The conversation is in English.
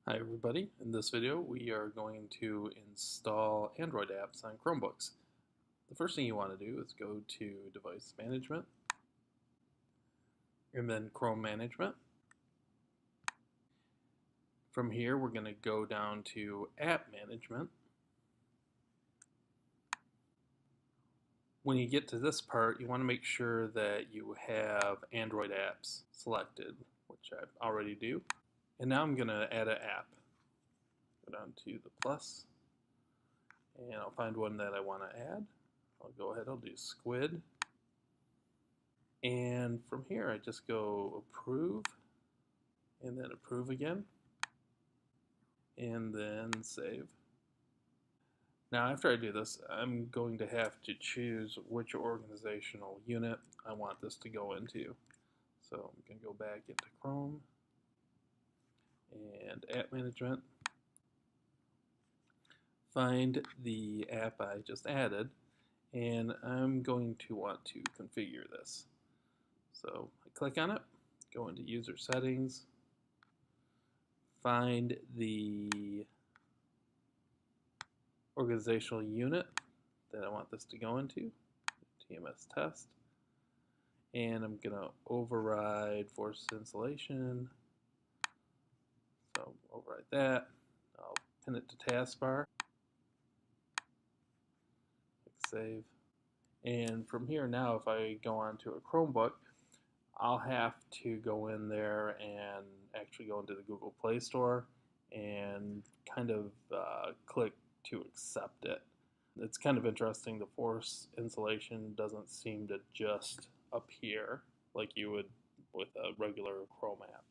Hi everybody, in this video we are going to install Android apps on Chromebooks. The first thing you want to do is go to Device Management and then Chrome Management. From here we're going to go down to App Management. When you get to this part you want to make sure that you have Android apps selected, which I already do. And now I'm going to add an app. Go down to the plus and I'll find one that I want to add. I'll go ahead, I'll do Squid. And from here I just go approve and then approve again and then save. Now after I do this I'm going to have to choose which organizational unit I want this to go into. So I'm going to go back into Chrome and App Management, find the app I just added, and I'm going to want to configure this. So I click on it, go into User Settings, find the organizational unit that I want this to go into, TMS test, and I'm going to override forced installation. So override that. I'll pin it to taskbar, click save. And from here now, if I go onto a Chromebook, I'll have to go in there and actually go into the Google Play Store and kind of click to accept it. It's kind of interesting, the force installation doesn't seem to just appear like you would with a regular Chrome app.